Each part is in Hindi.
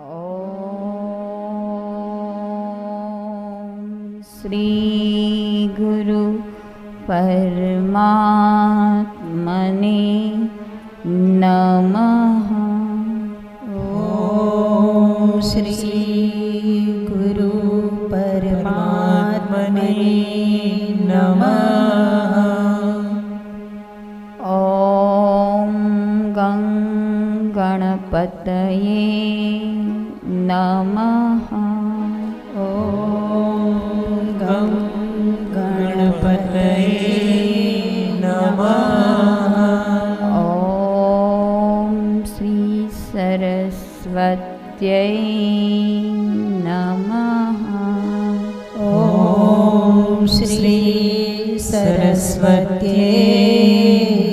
ओम श्री गुरु परमात्मने नमः। ओम श्री गुरु परमात्मने नमः। ओम गं गणपतये नमः। ओम गं गणपतये नमः। ओम श्री सरस्वत्यै नमः। ओम श्री सरस्वत्यै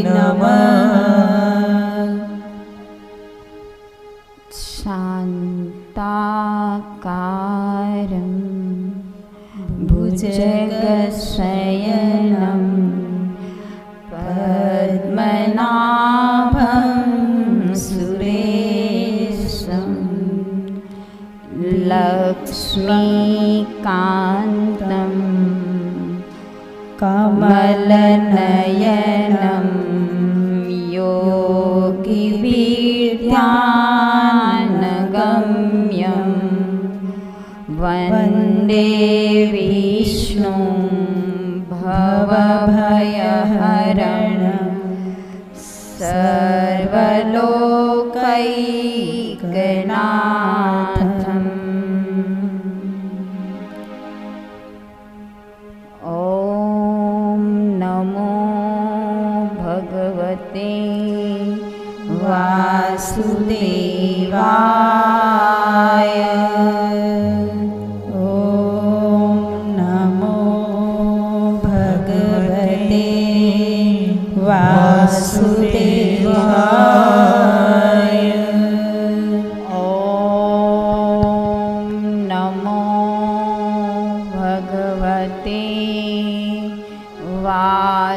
नमः। शान्ताकारं भुजगशयनं पद्मनाभं सुरेशं लक्ष्मीकान्तं कमलनयनं योगिविद्यानगम्यं वन्दे विष्णुं भवभयहरणं सर्वलोकैकनाथम्। ॐ नमो भगवते वासुदेवाय। ओम नमो भगवते वासुदेवाय। ॐ नमो भगवते वासुदेवाय।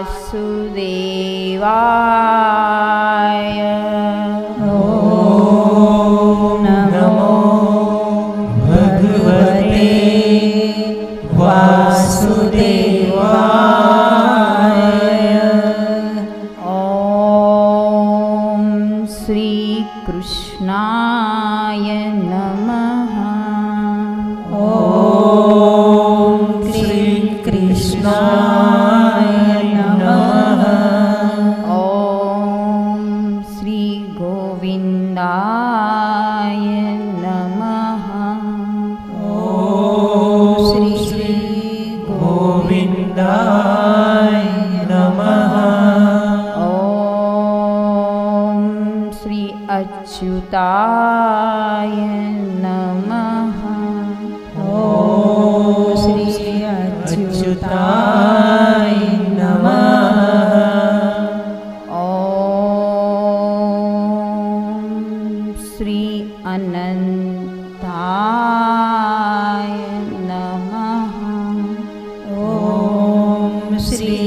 ओम नमो भगवते वासुदेवाय। ॐ श्री कृष्णाय नमः। ओम श्री कृष्णाय नमः। ॐ श्री गोविन्दाय नमः। ओम श्री गोविन्दाय नमः। ॐ श्री अच्युताय नमः। ओम श्री अच्युताय नमः। ॐ श्री अनन्ताय नमः। ओम श्री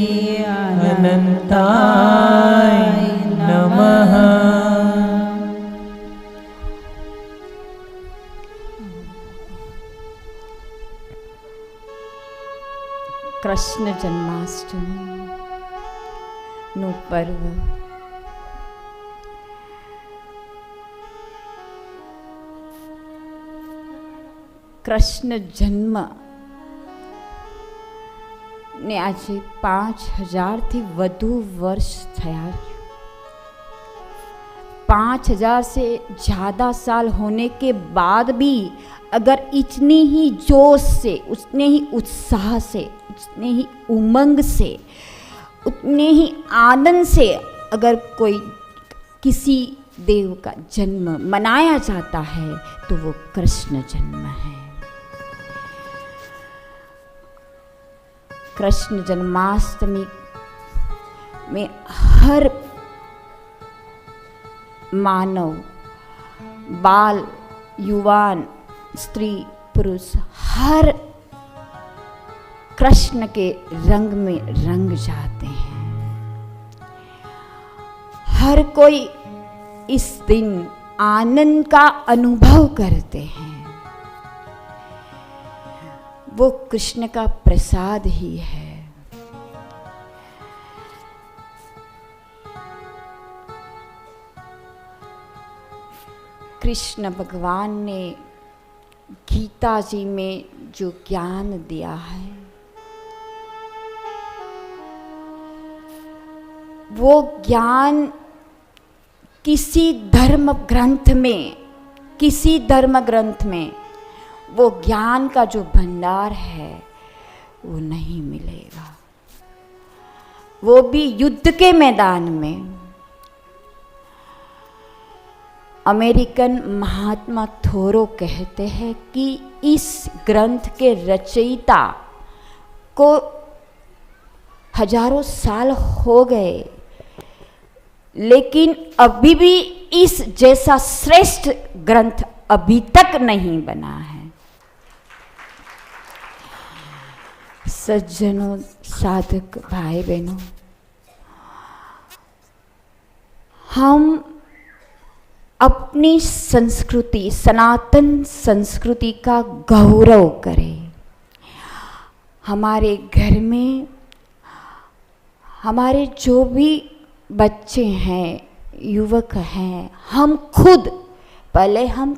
अनन्ताय नमः। कृष्ण जन्माष्टमी નું પર્વ કૃષ્ણ જન્મ ને આજે 5000થી વધુ વર્ષ થયા। 5000 से ज़्यादा साल होने के बाद भी अगर इतनी ही जोश से, उतने ही उत्साह से, उतने ही उमंग से, उतने ही आनंद से अगर कोई किसी देव का जन्म मनाया जाता है तो वो कृष्ण जन्म है। कृष्ण जन्माष्टमी में हर मानव, बाल, युवान, स्त्री, पुरुष हर कृष्ण के रंग में रंग जाते हैं। हर कोई इस दिन आनंद का अनुभव करते हैं, वो कृष्ण का प्रसाद ही है। कृष्ण भगवान ने गीता जी में जो ज्ञान दिया है, वो ज्ञान किसी धर्म ग्रंथ में वो ज्ञान का जो भंडार है वो नहीं मिलेगा, वो भी युद्ध के मैदान में। अमेरिकन महात्मा थोरो कहते हैं कि इस ग्रंथ के रचयिता को हजारों साल हो गए, लेकिन अभी भी इस जैसा श्रेष्ठ ग्रंथ अभी तक नहीं बना है। सज्जनों, साधक भाई बहनों, हम अपनी संस्कृति, सनातन संस्कृति का गौरव करें। हमारे घर में हमारे जो भी बच्चे हैं, युवक हैं, हम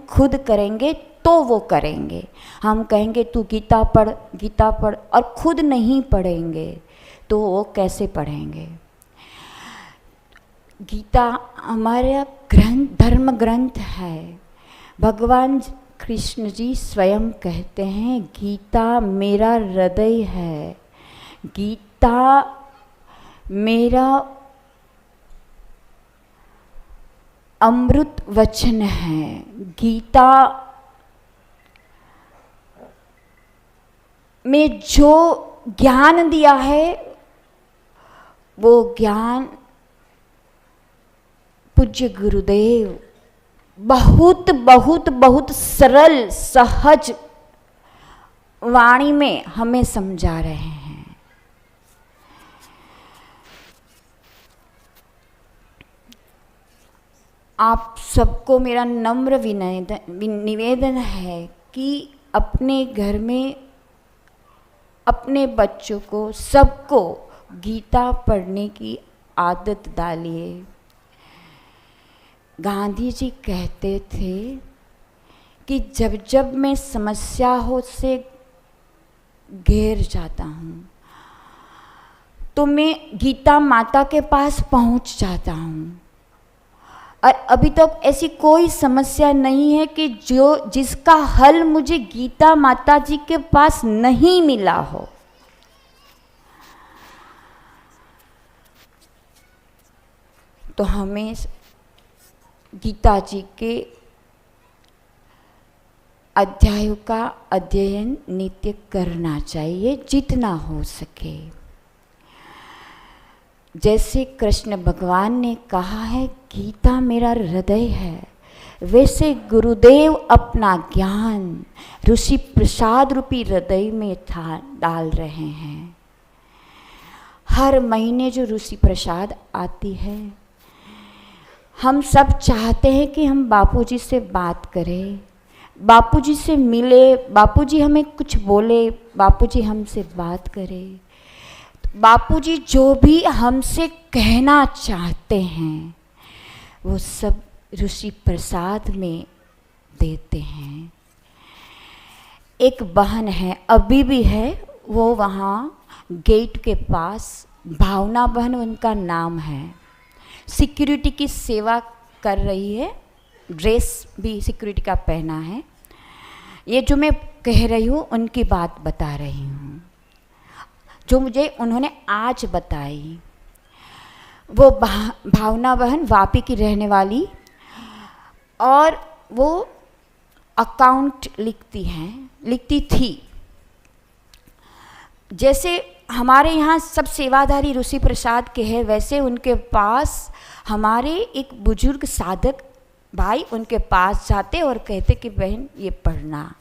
खुद करेंगे तो वो करेंगे। हम कहेंगे तू गीता पढ़ और खुद नहीं पढ़ेंगे तो वो कैसे पढ़ेंगे। गीता हमारा धर्म ग्रंथ है। भगवान कृष्ण जी स्वयं कहते हैं, गीता मेरा हृदय है, गीता मेरा अमृत वचन है। गीता में जो ज्ञान दिया है वो ज्ञान पूज्य गुरुदेव बहुत बहुत बहुत सरल सहज वाणी में हमें समझा रहे हैं। आप सबको मेरा नम्र निवेदन है कि अपने घर में अपने बच्चों को, सबको गीता पढ़ने की आदत डालिए। गांधी जी कहते थे कि जब जब मैं समस्या से घिर जाता हूँ तो मैं गीता माता के पास पहुँच जाता हूँ, और अभी तक ऐसी कोई समस्या नहीं है कि जिसका हल मुझे गीता माता जी के पास नहीं मिला हो। तो हमें गीता जी के अध्यायों का अध्ययन नित्य करना चाहिए जितना हो सके। जैसे कृष्ण भगवान ने कहा है गीता मेरा हृदय है, वैसे गुरुदेव अपना ज्ञान ऋषि प्रसाद रूपी हृदय में डाल रहे हैं। हर महीने जो ऋषि प्रसाद आती है, हम सब चाहते हैं कि हम बापूजी से बात करें, बापूजी से मिले, बापूजी हमें कुछ बोले, बापूजी हमसे बात करें। बापूजी जो भी हमसे कहना चाहते हैं वो सब ऋषि प्रसाद में देते हैं। एक बहन है, अभी भी है, वो वहाँ गेट के पास, भावना बहन उनका नाम है, सिक्योरिटी की सेवा कर रही है, ड्रेस भी सिक्योरिटी का पहना है। ये जो मैं कह रही हूँ उनकी बात बता रही हूँ, जो मुझे उन्होंने आज बताई। वो भावना बहन वापी की रहने वाली, और वो अकाउंट लिखती थी। जैसे हमारे यहाँ सब सेवाधारी ऋषि प्रसाद के हैं, वैसे उनके पास हमारे एक बुजुर्ग साधक भाई उनके पास जाते और कहते कि बहन ये पढ़ना।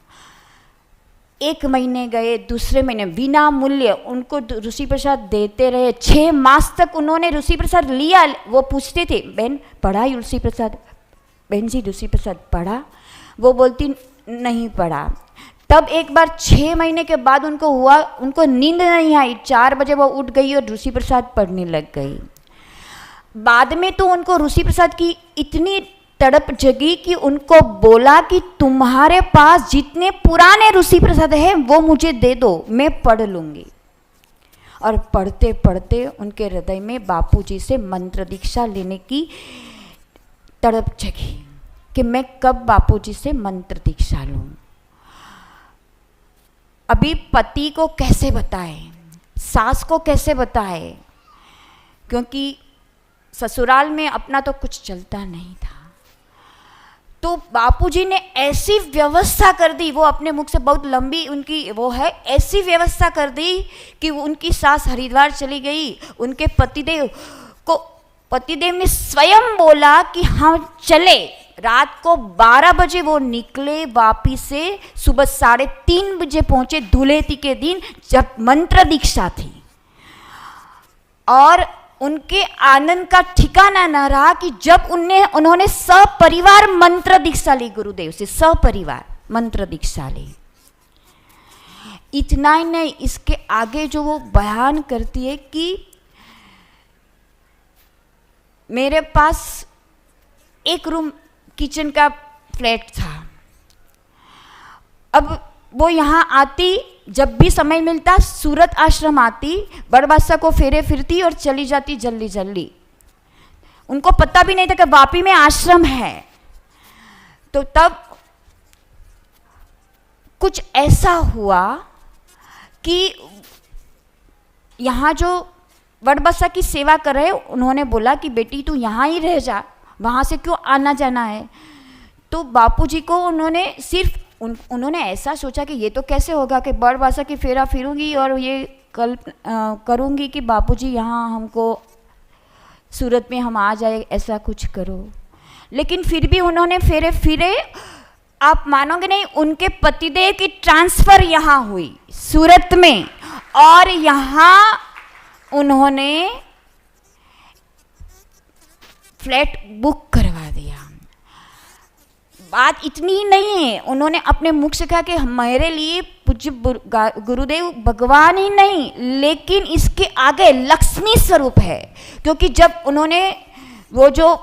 एक महीने गए, दूसरे महीने बिना मूल्य उनको ऋषि प्रसाद देते रहे। 6 मास तक उन्होंने ऋषि प्रसाद लिया। वो पूछते थे बहन पढ़ा ऋषि प्रसाद, बहन जी ऋषि प्रसाद पढ़ा? वो बोलती नहीं पढ़ा। तब एक बार 6 महीने के बाद उनको हुआ, उनको नींद नहीं आई, 4 बजे वो उठ गई और ऋषि प्रसाद पढ़ने लग गई। बाद में तो उनको ऋषि प्रसाद की इतनी तड़प जगी कि उनको बोला कि तुम्हारे पास जितने पुराने ऋषि प्रसाद हैं वो मुझे दे दो, मैं पढ़ लूँगी। और पढ़ते पढ़ते उनके हृदय में बापूजी से मंत्र दीक्षा लेने की तड़प जगी कि मैं कब बापूजी से मंत्र दीक्षा लूँ। अभी पति को कैसे बताए, सास को कैसे बताए, क्योंकि ससुराल में अपना तो कुछ चलता नहीं था। तो बापूजी ने ऐसी व्यवस्था कर दी, वो अपने मुख से बहुत लंबी उनकी वो है, ऐसी व्यवस्था कर दी कि उनकी सास हरिद्वार चली गई। उनके पतिदेव ने स्वयं बोला कि हाँ चले। रात को 12 बजे वो निकले वापिस से, सुबह 3:30 बजे पहुंचे धुलेती के दिन जब मंत्र दीक्षा थी। और उनके आनंद का ठिकाना न रहा कि जब उन्होंने सपरिवार मंत्र दीक्षा ली, गुरुदेव से सपरिवार मंत्र दीक्षा ली। इतना ही नहीं, इसके आगे जो वो बयान करती है कि मेरे पास एक रूम किचन का फ्लैट था। अब वो यहाँ आती, जब भी समय मिलता सूरत आश्रम आती, बड़बासा को फेरे फिरती और चली जाती जल्दी जल्दी। उनको पता भी नहीं था कि वापी में आश्रम है। तो तब कुछ ऐसा हुआ कि यहाँ जो बड़बसा की सेवा कर रहे, उन्होंने बोला कि बेटी तू यहाँ ही रह जा, वहाँ से क्यों आना जाना है। तो बापूजी को उन्होंने ऐसा सोचा कि ये तो कैसे होगा कि बड़बसा की फेरा फिरूंगी और ये करूंगी कि बापूजी यहाँ हमको सूरत में हम आ जाए, ऐसा कुछ करो। लेकिन फिर भी उन्होंने फेरे फिरे, आप मानोगे नहीं, उनके पतिदेव की ट्रांसफ़र यहाँ हुई सूरत में, और यहाँ उन्होंने फ्लैट बुक करवा दिया। बात इतनी ही नहीं है, उन्होंने अपने मुख से कहा कि मेरे लिए पूज्य गुरुदेव भगवान ही नहीं, लेकिन इसके आगे लक्ष्मी स्वरूप है। क्योंकि जब उन्होंने वो जो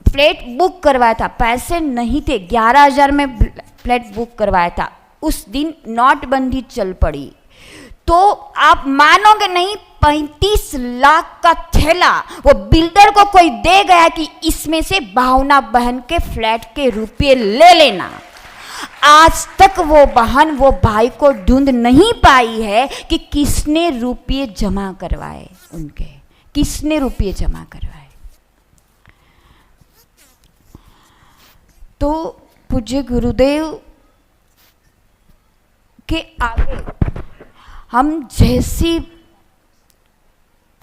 फ्लैट बुक करवाया था, पैसे नहीं थे, 11,000 में फ्लैट बुक करवाया था, उस दिन नोटबंदी चल पड़ी। तो आप मानोगे नहीं, 35 लाख का थैला वो बिल्डर को कोई दे गया कि इसमें से भावना बहन के फ्लैट के रुपये ले लेना। आज तक वो बहन वो भाई को ढूंढ नहीं पाई है कि किसने रुपये जमा करवाए, उनके किसने रुपये जमा करवाए। तो पूज्य गुरुदेव के आगे हम जैसी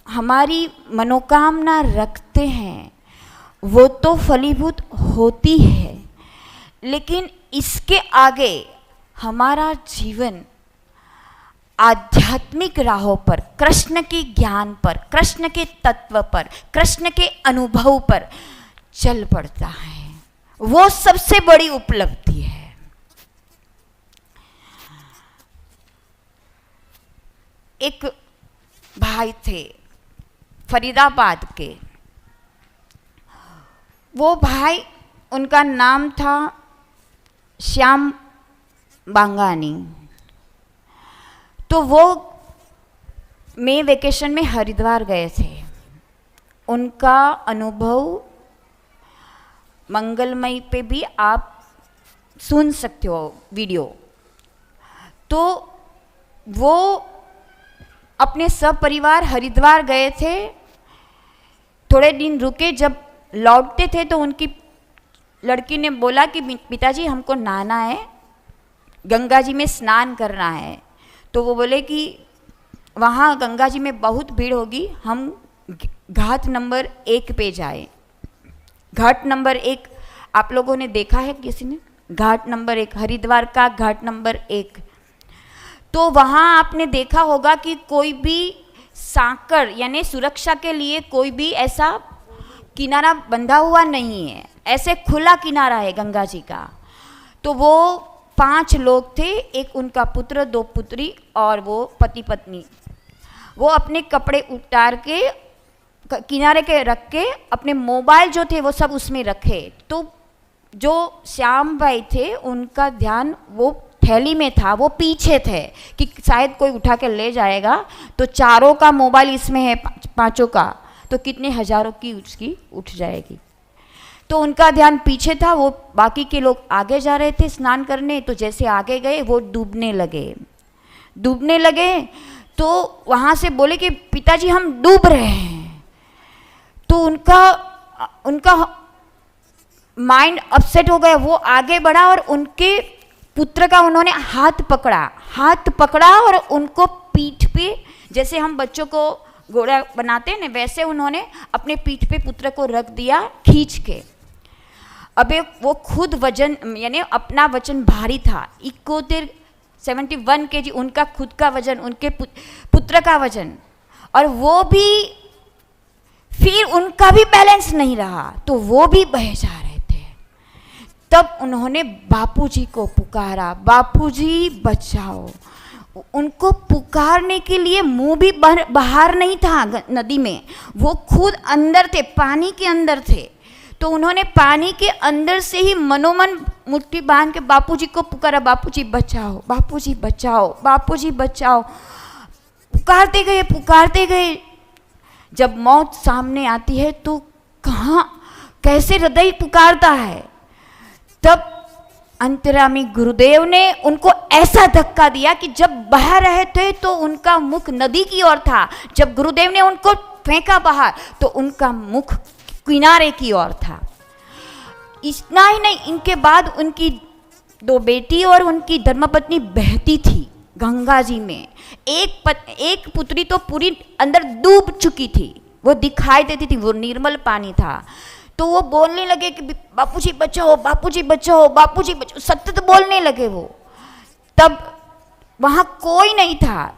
हमारी मनोकामना रखते हैं वो तो फलीभूत होती है, लेकिन इसके आगे हमारा जीवन आध्यात्मिक राहों पर, कृष्ण के ज्ञान पर, कृष्ण के तत्व पर, कृष्ण के अनुभव पर चल पड़ता है। वो सबसे बड़ी उपलब्धि है। एक भाई थे फरीदाबाद के, वो भाई, उनका नाम था श्याम बांगानी। तो वो मई वेकेशन में हरिद्वार गए थे। उनका अनुभव मंगलमय पे भी आप सुन सकते हो वीडियो। तो वो अपने सब परिवार हरिद्वार गए थे, थोड़े दिन रुके, जब लौटते थे तो उनकी लड़की ने बोला कि पिताजी हमको नहाना है, गंगा जी में स्नान करना है। तो वो बोले कि वहाँ गंगा जी में बहुत भीड़ होगी, हम घाट नंबर 1 पे जाए। घाट नंबर 1 आप लोगों ने देखा है किसी ने? घाट नंबर 1, हरिद्वार का घाट नंबर 1। तो वहाँ आपने देखा होगा कि कोई भी सांकड़ यानी सुरक्षा के लिए कोई भी ऐसा किनारा बंधा हुआ नहीं है। ऐसे खुला किनारा है गंगा जी का। तो वो 5 लोग थे, एक उनका पुत्र, 2 पुत्री और वो पति पत्नी। वो अपने कपड़े उतार के किनारे के रख के अपने मोबाइल जो थे वो सब उसमें रखे। तो जो श्याम भाई थे उनका ध्यान वो थैली में था, वो पीछे थे कि शायद कोई उठा के ले जाएगा। तो चारों का मोबाइल इसमें है, 5 का, तो कितने हजारों की उसकी उठ जाएगी। तो उनका ध्यान पीछे था, वो बाकी के लोग आगे जा रहे थे स्नान करने। तो जैसे आगे गए वो डूबने लगे। तो वहाँ से बोले कि पिताजी हम डूब रहे हैं। तो उनका माइंड अपसेट हो गया। वो आगे बढ़ा और उनके पुत्र का उन्होंने हाथ पकड़ा और उनको पीठ पे, जैसे हम बच्चों को घोड़ा बनाते हैं ना, वैसे उन्होंने अपने पीठ पे पुत्र को रख दिया खींच के। अबे वो खुद वजन, यानी अपना वजन भारी था, 71 kg उनका खुद का वजन, उनके पुत्र का वजन, और वो भी फिर उनका भी बैलेंस नहीं रहा, तो वो भी बह जा रहे थे। तब उन्होंने बापूजी को पुकारा, बापूजी बचाओ। उनको पुकारने के लिए मुंह भी बाहर नहीं था नदी में, वो खुद अंदर थे, पानी के अंदर थे। तो उन्होंने पानी के अंदर से ही मनोमन मुट्ठी बांध के बापूजी को पुकारा, बापूजी बचाओ, बापूजी बचाओ, बापूजी बचाओ। पुकारते गए। जब मौत सामने आती है तो कैसे हृदय पुकारता है। तब अंतर्यामी गुरुदेव ने उनको ऐसा धक्का दिया कि जब बह रहे थे तो उनका मुख नदी की ओर था, जब गुरुदेव ने उनको फेंका बाहर तो उनका मुख किनारे की ओर था। इतना ही नहीं, इनके बाद उनकी 2 बेटी और उनकी धर्मपत्नी बहती थी गंगा जी में। एक पुत्री तो पूरी अंदर डूब चुकी थी, वो दिखाई देती थी, वो निर्मल पानी था। तो वो बोलने लगे कि बापूजी बचाओ, बापूजी बचाओ, बापूजी बचाओ, सतत बोलने लगे वो। तब वहाँ कोई नहीं था,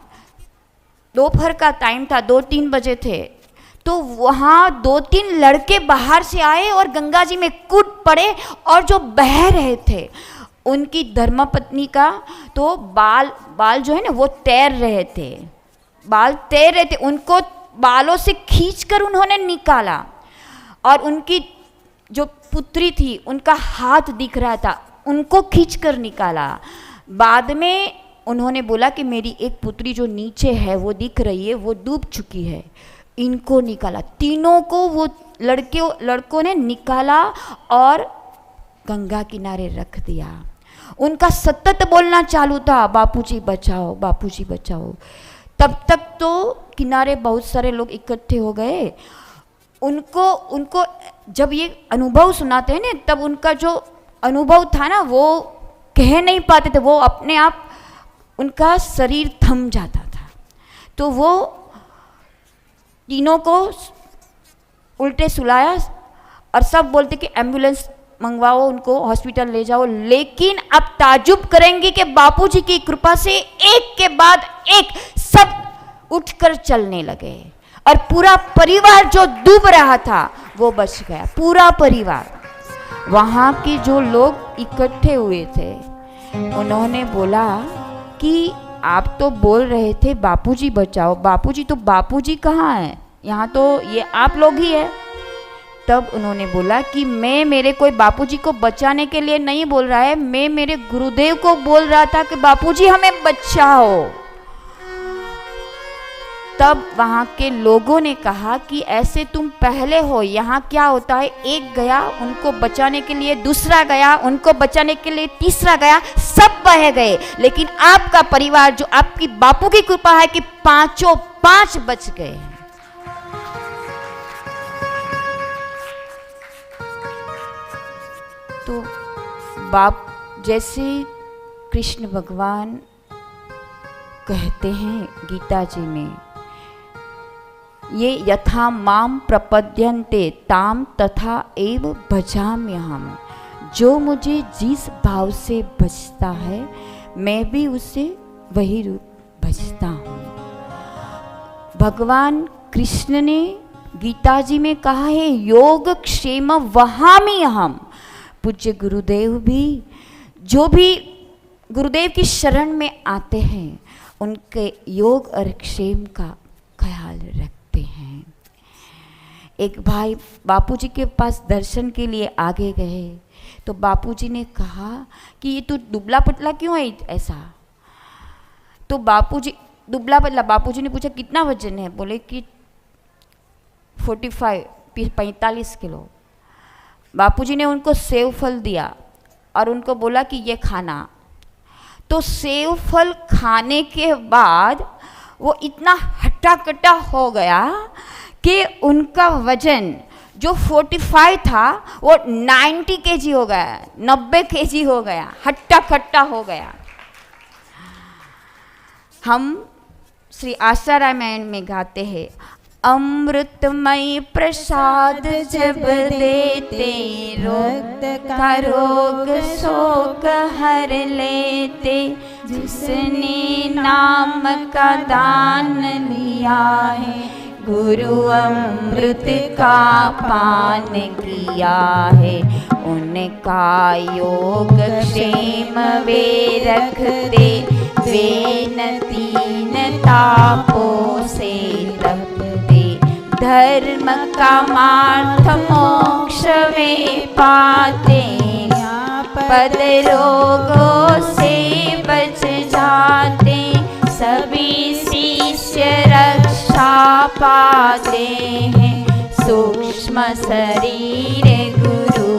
दोपहर का टाइम था, 2-3 बजे थे। तो वहाँ 2-3 लड़के बाहर से आए और गंगा जी में कूद पड़े, और जो बह रहे थे उनकी धर्मपत्नी का तो बाल जो है ना वो तैर रहे थे, उनको बालों से खींचकर उन्होंने निकाला। और उनकी जो पुत्री थी उनका हाथ दिख रहा था, उनको खींचकर निकाला। बाद में उन्होंने बोला कि मेरी एक पुत्री जो नीचे है वो दिख रही है, वो डूब चुकी है, इनको निकाला। तीनों को वो लड़कों ने निकाला और गंगा किनारे रख दिया। उनका सतत बोलना चालू था, बापूजी बचाओ, बापूजी बचाओ। तब तक तो किनारे बहुत सारे लोग इकट्ठे हो गए। उनको जब ये अनुभव सुनाते हैं ना, तब उनका जो अनुभव था ना वो कह नहीं पाते थे, वो अपने आप उनका शरीर थम जाता था। तो वो तीनों को उल्टे सुलाया और सब बोलते कि एम्बुलेंस मंगवाओ, उनको हॉस्पिटल ले जाओ। लेकिन अब ताजुब करेंगे कि बापूजी की कृपा से एक के बाद एक सब उठकर चलने लगे, और पूरा परिवार जो डूब रहा था वो बच गया, पूरा परिवार। वहाँ के जो लोग इकट्ठे हुए थे उन्होंने बोला कि आप तो बोल रहे थे बापूजी बचाओ, बापूजी, तो बापूजी कहाँ है, यहाँ तो ये आप लोग ही है। तब उन्होंने बोला कि मैं मेरे कोई बापूजी को बचाने के लिए नहीं बोल रहा है, मैं मेरे गुरुदेव को बोल रहा था कि बापूजी हमें बचाओ। तब वहाँ के लोगों ने कहा कि ऐसे तुम पहले हो, यहाँ क्या होता है, एक गया उनको बचाने के लिए, दूसरा गया उनको बचाने के लिए, तीसरा गया, सब बह गए। लेकिन आपका परिवार, जो आपकी बापू की कृपा है कि 5 बच गए। तो बाप जैसे कृष्ण भगवान कहते हैं गीता जी में, ये यथा माम प्रपद्यन्ते ताम तथा एव भजाम्यहम्। जो मुझे जिस भाव से भजता है मैं भी उससे वही रूप भजता हूँ। भगवान कृष्ण ने गीता जी में कहा है योग क्षेम वहामि अहम। पूज्य गुरुदेव भी जो भी गुरुदेव की शरण में आते हैं उनके योग और क्षेम का ख्याल रखते हैं। एक भाई बापूजी के पास दर्शन के लिए आगे गए तो बापूजी ने कहा कि ये तू दुबला पतला क्यों है ऐसा। तो बापूजी दुबला पतला, बापूजी ने पूछा कितना वजन है, बोले कि 45 किलो। बापूजी ने उनको सेव फल दिया और उनको बोला कि ये खाना। तो सेव फल खाने के बाद वो इतना हट्टा कट्टा हो गया कि उनका वजन जो 45 था वो 90 केजी हो गया, 90 केजी हो गया, हट्टा कट्टा हो गया। हम श्री आशा रामायण में गाते हैं, अमृतमय प्रसाद जब देते रोग का रोग शोक हर लेते, जिसने नाम का दान लिया है गुरु अमृत का पान किया है, उनका योग क्षेम वे रखते, वे न तीन तापों से तपते, धर्म का मार्ग मोक्ष वे पाते, पद रोगों से बच जाते, सभी शिष्य रक्षा पाते हैं, सूक्ष्म शरीर गुरु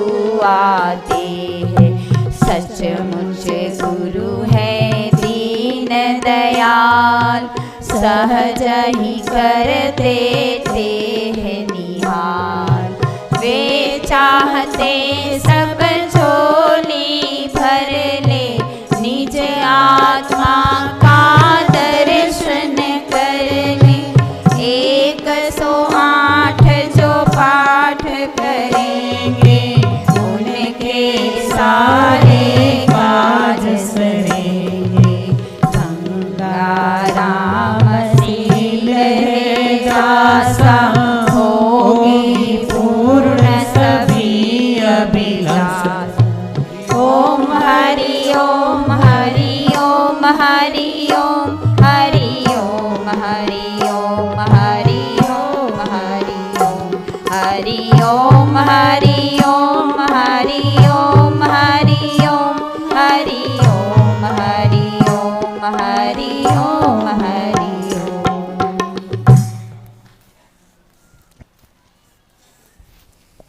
आते हैं, सचमुच गुरु है दीन दयाल, सहज ही कर देते हैं निहाल, वे चाहते सब झोली भर ले, निज आत्मा का दर्शन कर ले, 108 जो पाठ करेंगे उनके सारे काज सरेंगे, गंगा राम शील जासा होगी पूर्ण सभी अभिलाष। ओम हरि ओम हरि ओम हरि ओम हरि ओम हरि ओम हरि ओम हरि ओम हरि ओम हरि ओम हरि ओम हरि ओम हरि ओम हरि ओम हरि ओम हरि ओम।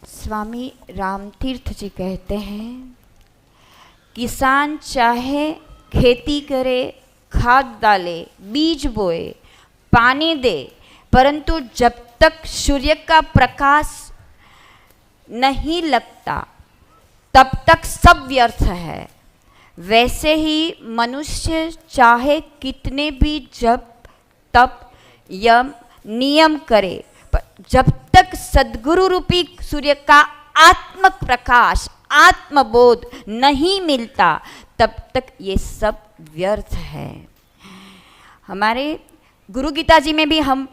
स्वामी रामतीर्थ जी कहते हैं, किसान चाहे खेती करे, खाद डाले, बीज बोए, पानी दे, परंतु जब तक सूर्य का प्रकाश नहीं लगता तब तक सब व्यर्थ है। वैसे ही मनुष्य चाहे कितने भी जब तप यम नियम करे, पर जब तक सद्गुरु रूपी सूर्य का आत्म प्रकाश आत्मबोध नहीं मिलता तब तक ये सब व्यर्थ है। हमारे गुरु गीता जी में भी हम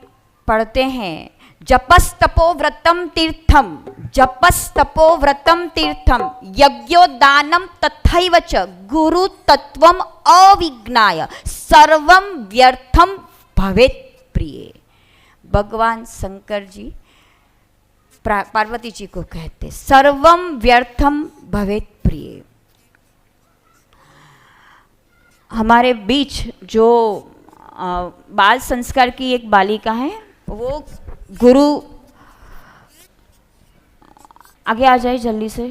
पढ़ते हैं, जपस्तपो व्रतम तीर्थम, जपस्तपो व्रतम तीर्थम, यज्ञोदानम तथैव च गुरु तत्वम अविज्ञाय सर्वम व्यर्थम भवेत् प्रिय। भगवान शंकर जी पार्वती जी को कहते, सर्वम व्यर्थम भवेत् प्रिय। हमारे बीच जो बाल संस्कार की एक बालिका है, वो गुरु आगे आ जाए जल्दी से।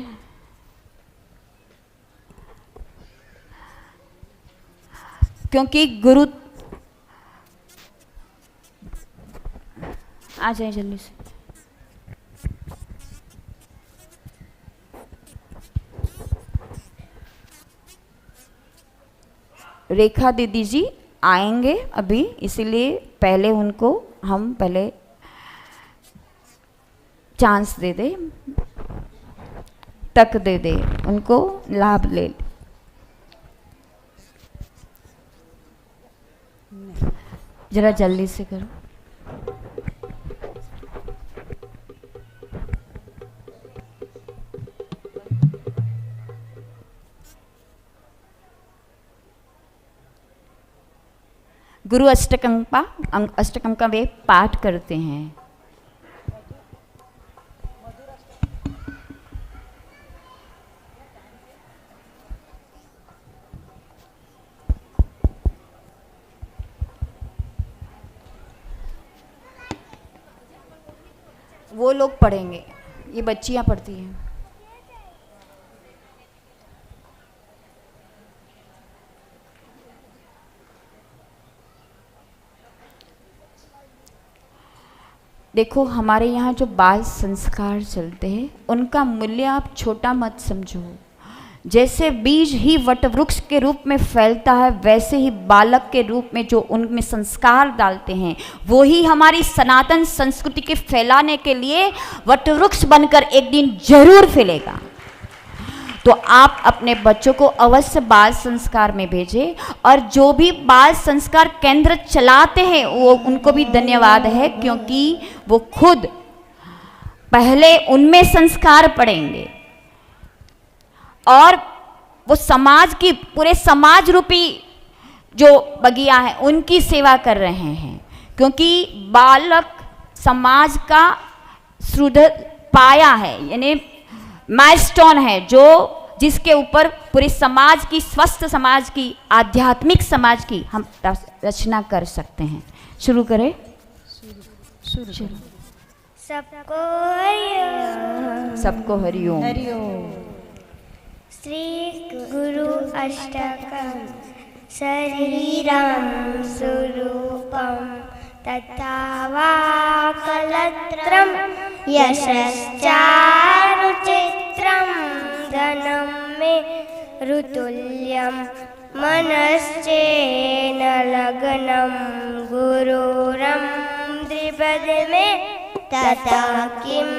क्योंकि गुरु आ जाए जल्दी से। रेखा दीदी जी आएंगे अभी, इसीलिए पहले उनको हम पहले चांस दे दे, तक दे दे, उनको लाभ ले। जरा जल्दी से करो। गुरु अष्टकम का वे पाठ करते हैं। वो लोग पढ़ेंगे, ये बच्चियां पढ़ती हैं। देखो, हमारे यहाँ जो बाल संस्कार चलते हैं उनका मूल्य आप छोटा मत समझो। जैसे बीज ही वटवृक्ष के रूप में फैलता है, वैसे ही बालक के रूप में जो उनमें संस्कार डालते हैं वो ही हमारी सनातन संस्कृति के फैलाने के लिए वटवृक्ष बनकर एक दिन जरूर फैलेगा। तो आप अपने बच्चों को अवश्य बाल संस्कार में भेजें, और जो भी बाल संस्कार केंद्र चलाते हैं वो उनको भी धन्यवाद है, क्योंकि वो खुद पहले उनमें संस्कार पड़ेंगे और वो समाज की, पूरे समाज रूपी जो बगिया है उनकी सेवा कर रहे हैं। क्योंकि बालक समाज का सुदृढ़ पाया है, यानी माइलस्टोन है, जो जिसके ऊपर पूरे समाज की, स्वस्थ समाज की, आध्यात्मिक समाज की हम रचना कर सकते हैं। शुरू करें। शुरू। सबको हरिओम। सबको हरिओम। श्री गुरु अष्टकम शरीरं स्वरूपं तथा वा कलत्रं यशश्चारुचित्रं धनं मे ऋतुल्यं मनश्चेन लग्नं गुरुरं द्विपदि मे ततः किं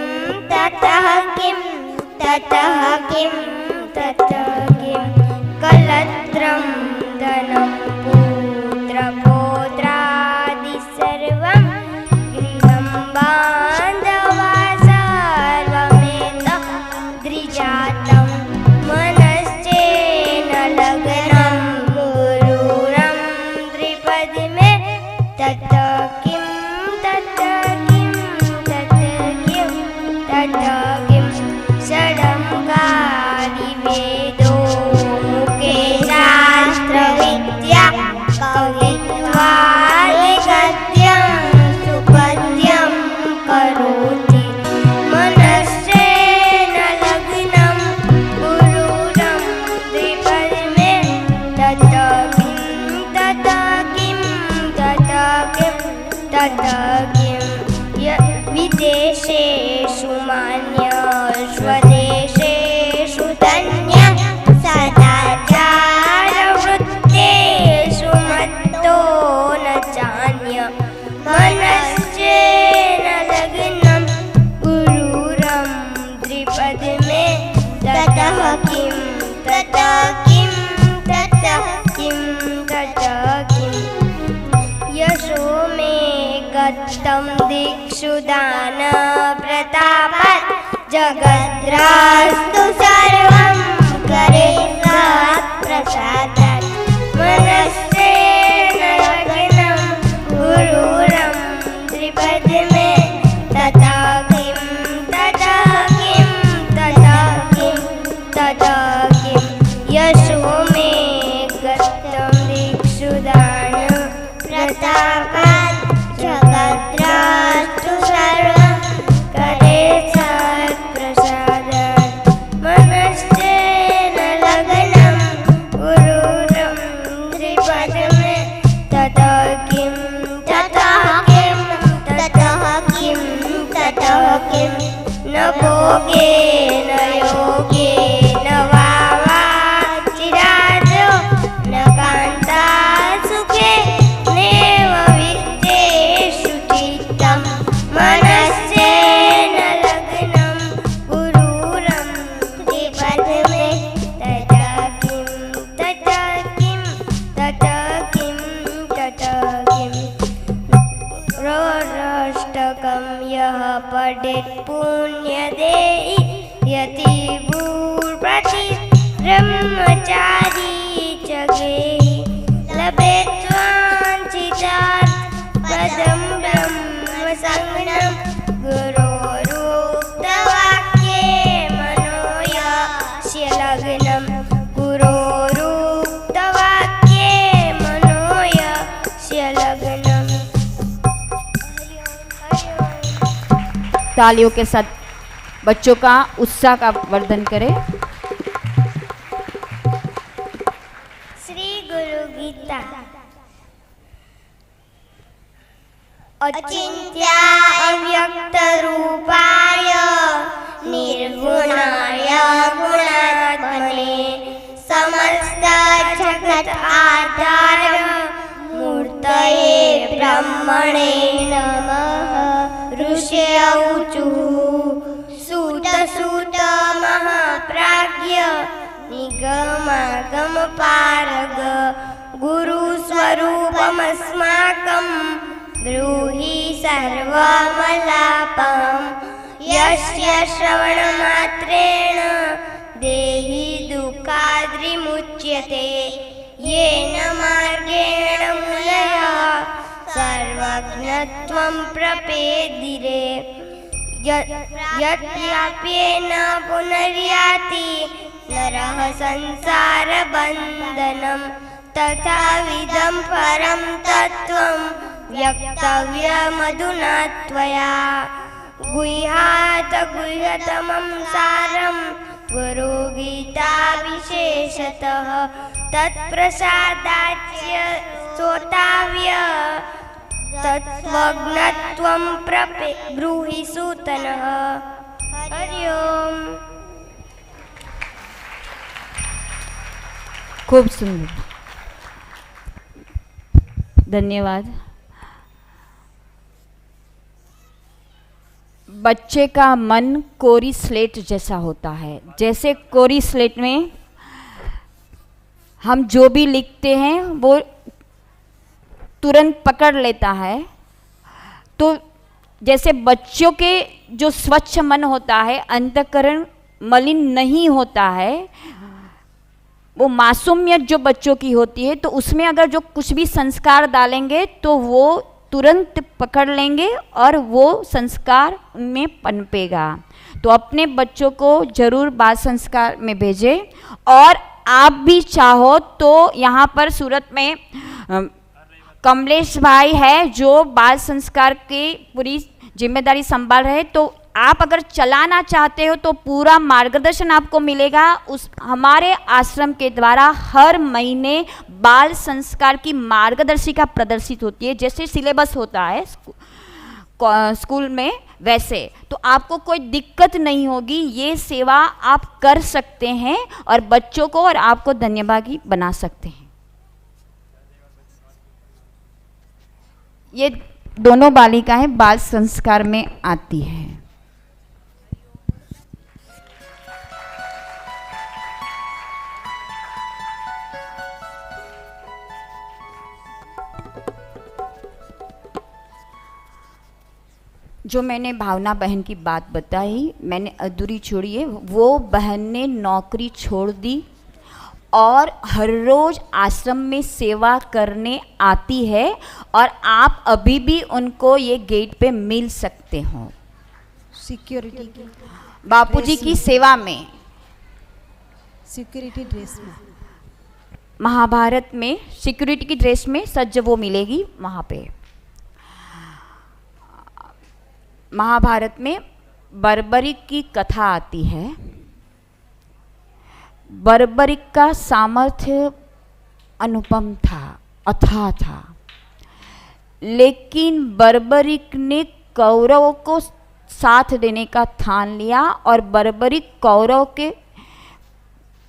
ततः किं ततः किं ततः किं कलत्रं धनं पुत्रपौत्रादि सर्वं गृहं बान्धवा सर्वमेतत् द्विजातं मनश्चेन लग्नं गुरुरं द्विपदि मे ततः किं ततः किं ततः किं ततः किं षडङ्गानि वेदो मुखे शास्त्रविद्या कवित्वादि गद्यं सुपद्यं करोति मनश्चेन लग्नं गुरुरं द्विपदि मे ततः किं ततः किं ततः किं ततः किं विदेशेषु मान्य स्वदेशेषु धन्य सदाचारवृत्तेषु मत्तो न चान्य मनश्चेन लग्नं गुरुरं द्विपदि मे ततः किं ततः किं ततः किं ततः किं यशो मे गतं दिक्षु दान प्रतापत् जगद्रास्तु सर्वं करेत्सात् प्रसादात् मनश्चेन लग्नं गुरुरं द्विपदि मे ततः किं ततः किं ततः किं ततः किं यशो मे गतं दिक्षु दान प्रतापात् जगद्रास्तु सर्वं करेत्सात् प्रसादात् मनश्चेन लग्नं गुरुरं द्विपदि मे ततः किं ततः किं ततः किं ततः किं न भोगेन योगेन वा चिराजो न कान्ता सुखे नेव विद्येषु चित्तं मनश्चेन लग्नं गुरुरं द्विपदि मे ततः किं ततः किं ततः किं ततः किं अष्टकं यः पठेत् पुण्यदेहि यति भूर्प्रति ब्रह्मचारी च गेहि लभेत्वाञ्छित तालियों के साथ बच्चों का उत्साह का वर्धन करें। श्री गुरु गीता। अचिन्त्या अव्यक्त रूपाय निर्गुणाय गुणात्मने समस्त जगत आधार मूर्तये ब्रह्मणे नमः। ऋषय ऊचुः सूत सूत महाप्राज्ञ निगमागम पारग गुरु स्वरूपमस्माकं ब्रूहि सर्वमलापं। यस्य श्रवणमात्रेण देहि दुःखाद्रिमुच्यते येन मार्गेण मुनयः सर्वज्ञत्वं प्रपेदिरे। यद्याप्येन पुनर्याति नरः संसारबन्धनं तथाविधं परं तत्त्वं व्यक्तव्यमधुना त्वया। गुह्यात् गुह्यतमं सारं गुरुगीता विशेषतः तत्प्रसादाच्य श्रोतव्य तत्त्वज्ञत्वं ब्रूहि सूतनः। हरि ओम। खूब सुंदर, धन्यवाद। बच्चे का मन कोरी स्लेट जैसा होता है। जैसे कोरी स्लेट में हम जो भी लिखते हैं वो तुरंत पकड़ लेता है। तो जैसे बच्चों के जो स्वच्छ मन होता है, अंतःकरण मलिन नहीं होता है, वो मासूमियत जो बच्चों की होती है, तो उसमें अगर जो कुछ भी संस्कार डालेंगे तो वो तुरंत पकड़ लेंगे और वो संस्कार में पनपेगा। तो अपने बच्चों को जरूर बाल संस्कार में भेजें। और आप भी चाहो तो यहाँ पर सूरत में कमलेश भाई है जो बाल संस्कार की पूरी जिम्मेदारी संभाल रहे। तो आप अगर चलाना चाहते हो तो पूरा मार्गदर्शन आपको मिलेगा। उस हमारे आश्रम के द्वारा हर महीने बाल संस्कार की मार्गदर्शिका प्रदर्शित होती है। जैसे सिलेबस होता है स्कूल में, वैसे तो आपको कोई दिक्कत नहीं होगी। ये सेवा आप कर सकते हैं और बच्चों को और आपको धन्यवादी बना सकते हैं। ये दोनों बालिकाएं बाल संस्कार में आती हैं। जो मैंने भावना बहन की बात बताई, मैंने अधूरी छोड़ी है। वो बहन ने नौकरी छोड़ दी और हर रोज़ आश्रम में सेवा करने आती है और आप अभी भी उनको ये गेट पे मिल सकते हो। सिक्योरिटी की बापूजी की सेवा में, सिक्योरिटी ड्रेस में, महाभारत में सिक्योरिटी की ड्रेस में सज्ज वो मिलेगी वहाँ पे। महाभारत में बर्बरिक की कथा आती है। बर्बरिक का सामर्थ्य अनुपम था, अथाह था, लेकिन बर्बरिक ने कौरवों को साथ देने का ठान लिया और बर्बरिक कौरव के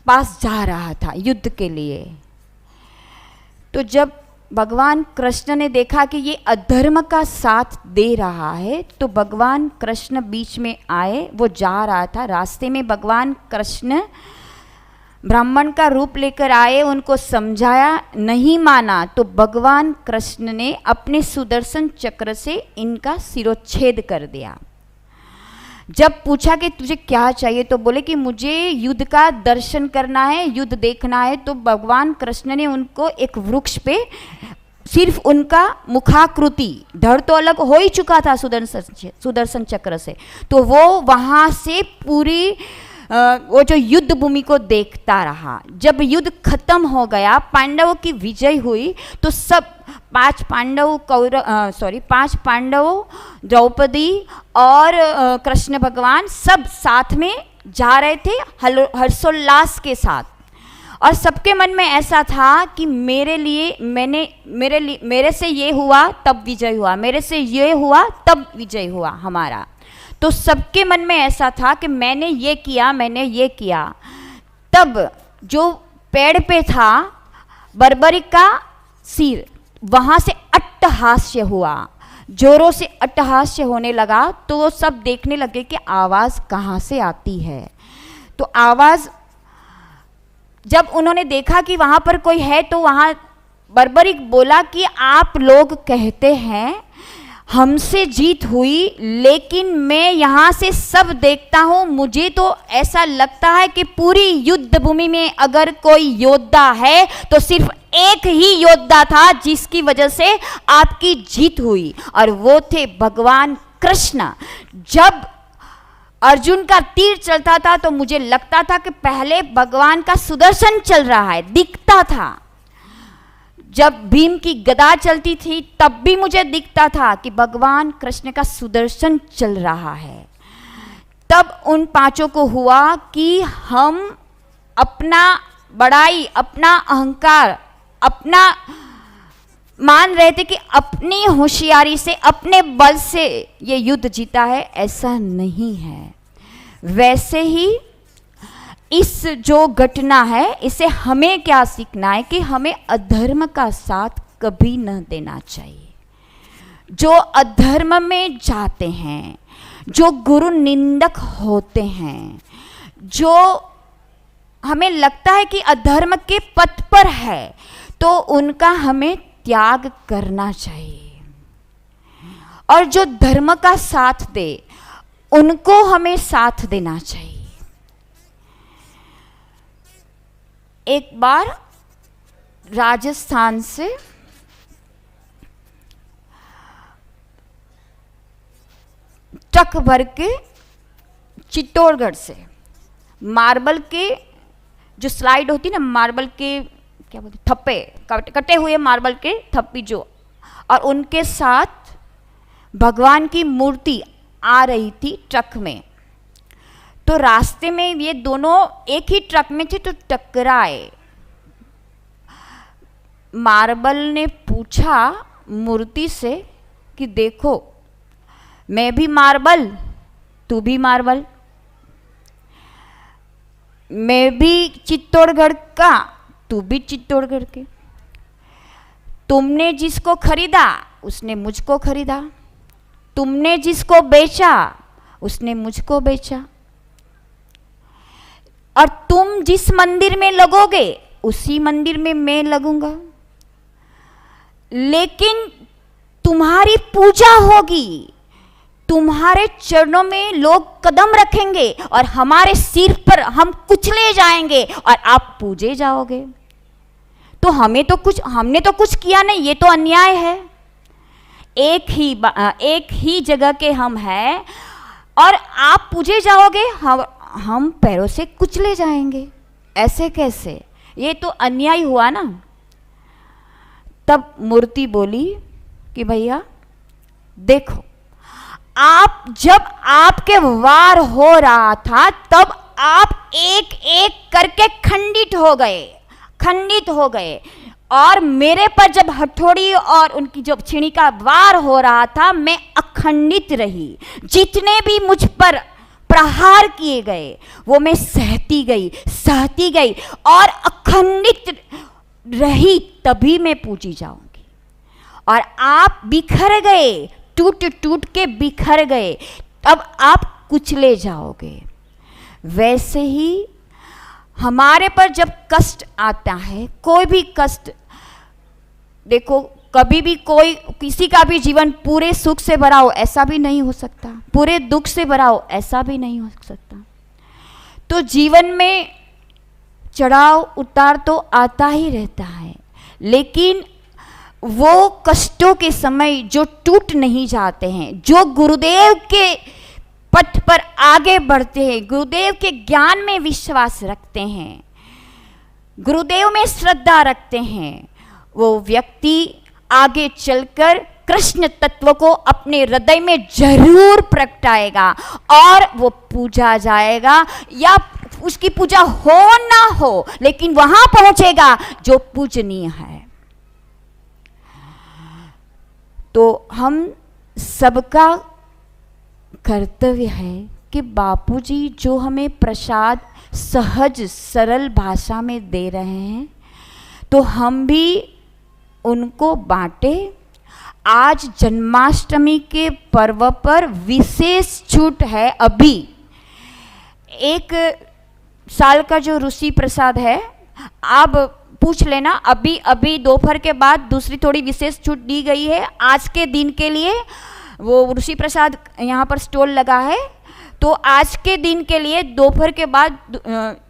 पास जा रहा था युद्ध के लिए। तो जब भगवान कृष्ण ने देखा कि ये अधर्म का साथ दे रहा है, तो भगवान कृष्ण बीच में आए। वो जा रहा था, रास्ते में भगवान कृष्ण ब्राह्मण का रूप लेकर आए, उनको समझाया, नहीं माना। तो भगवान कृष्ण ने अपने सुदर्शन चक्र से इनका सिरोच्छेद कर दिया। जब पूछा कि तुझे क्या चाहिए, तो बोले कि मुझे युद्ध का दर्शन करना है, युद्ध देखना है। तो भगवान कृष्ण ने उनको एक वृक्ष पे सिर्फ उनका मुखाकृति, धड़ तो अलग हो ही चुका था सुदर्शन चक्र से, तो वो वहाँ से पूरी वो जो युद्ध भूमि को देखता रहा। जब युद्ध खत्म हो गया, पांडवों की विजय हुई, तो सब पांच पांडवों, द्रौपदी और कृष्ण भगवान सब साथ में जा रहे थे हर्षोल्लास के साथ। और सबके मन में ऐसा था कि मेरे से ये हुआ तब विजय हुआ, मेरे से ये हुआ तब विजय हुआ हमारा। तो सबके मन में ऐसा था कि मैंने ये किया। तब जो पेड़ पे था बर्बरी का सिर, वहाँ से अट्टहास्य हुआ, जोरों से अट्टहास्य होने लगा। तो वो सब देखने लगे कि आवाज़ कहाँ से आती है। तो आवाज़ जब उन्होंने देखा कि वहाँ पर कोई है, तो वहाँ बर्बरिक बोला कि आप लोग कहते हैं हमसे जीत हुई, लेकिन मैं यहाँ से सब देखता हूँ, मुझे तो ऐसा लगता है कि पूरी युद्ध भूमि में अगर कोई योद्धा है तो सिर्फ एक ही योद्धा था जिसकी वजह से आपकी जीत हुई, और वो थे भगवान कृष्ण। जब अर्जुन का तीर चलता था तो मुझे लगता था कि पहले भगवान का सुदर्शन चल रहा है, दिखता था। जब भीम की गदा चलती थी तब भी मुझे दिखता था कि भगवान कृष्ण का सुदर्शन चल रहा है। तब उन पांचों को हुआ कि हम अपना बड़ाई, अपना अहंकार, अपना मान रहे थे कि अपनी होशियारी से, अपने बल से ये युद्ध जीता है। ऐसा नहीं है। वैसे ही इस जो घटना है, इसे हमें क्या सीखना है कि हमें अधर्म का साथ कभी न देना चाहिए। जो अधर्म में जाते हैं, जो गुरु निंदक होते हैं, जो हमें लगता है कि अधर्म के पथ पर है, तो उनका हमें त्याग करना चाहिए। और जो धर्म का साथ दे, उनको हमें साथ देना चाहिए। एक बार राजस्थान से ट्रक भर के चित्तौड़गढ़ से मार्बल के जो स्लाइड होती ना, मार्बल के क्या बोलते, थप्पे, कटे हुए मार्बल के थप्पी जो, और उनके साथ भगवान की मूर्ति आ रही थी ट्रक में। तो रास्ते में ये दोनों एक ही ट्रक में थे तो टकराए। मार्बल ने पूछा मूर्ति से कि देखो, मैं भी मार्बल, तू भी मार्बल, मैं भी चित्तौड़गढ़ का, तू भी चित्तौड़गढ़ के, तुमने जिसको खरीदा उसने मुझको खरीदा, तुमने जिसको बेचा उसने मुझको बेचा, और तुम जिस मंदिर में लगोगे उसी मंदिर में मैं लगूंगा। लेकिन तुम्हारी पूजा होगी, तुम्हारे चरणों में लोग कदम रखेंगे और हमारे सिर पर हम कुचले जाएंगे और आप पूजे जाओगे। तो हमने तो कुछ किया नहीं, ये तो अन्याय है। एक ही जगह के हम हैं और आप पूजे जाओगे, हम पैरों से कुचले जाएंगे। ऐसे कैसे? ये तो अन्याय हुआ ना। तब मूर्ति बोली कि भैया देखो, जब आपके वार हो रहा था तब आप एक एक करके खंडित हो गए, और मेरे पर जब हथौड़ी और उनकी जो छीनी का वार हो रहा था, मैं अखंडित रही। जितने भी मुझ पर प्रहार किए गए वो मैं सहती गई और अखंडित रही, तभी मैं पूजी जाऊंगी। और आप बिखर गए, टूट के बिखर गए, तब आप कुचले जाओगे। वैसे ही हमारे पर जब कष्ट आता है, कोई भी कष्ट, देखो कभी भी किसी का भी जीवन पूरे सुख से भरा हो ऐसा भी नहीं हो सकता, पूरे दुख से भरा हो ऐसा भी नहीं हो सकता। तो जीवन में चढ़ाव उतार तो आता ही रहता है, लेकिन वो कष्टों के समय जो टूट नहीं जाते हैं, जो गुरुदेव के पथ पर आगे बढ़ते हैं, गुरुदेव के ज्ञान में विश्वास रखते हैं, गुरुदेव में श्रद्धा रखते हैं, वो व्यक्ति आगे चलकर कृष्ण तत्व को अपने हृदय में जरूर प्रगटाएगा और वो पूजा जाएगा, या उसकी पूजा हो ना हो लेकिन वहां पहुंचेगा जो पूजनीय है। तो हम सबका कर्तव्य है कि बापूजी जो हमें प्रसाद सहज सरल भाषा में दे रहे हैं तो हम भी उनको बांटे। आज जन्माष्टमी के पर्व पर विशेष छूट है। अभी 1 साल का जो ऋषि प्रसाद है, आप पूछ लेना, अभी दोपहर के बाद दूसरी थोड़ी विशेष छूट दी गई है आज के दिन के लिए। वो ऋषि प्रसाद यहाँ पर स्टॉल लगा है, तो आज के दिन के लिए दोपहर के बाद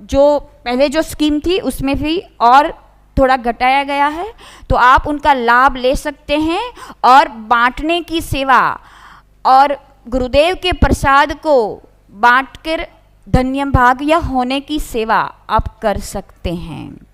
जो पहले जो स्कीम थी उसमें भी और थोड़ा घटाया गया है, तो आप उनका लाभ ले सकते हैं और बांटने की सेवा और गुरुदेव के प्रसाद को बांटकर धन्य भाग्य होने की सेवा आप कर सकते हैं।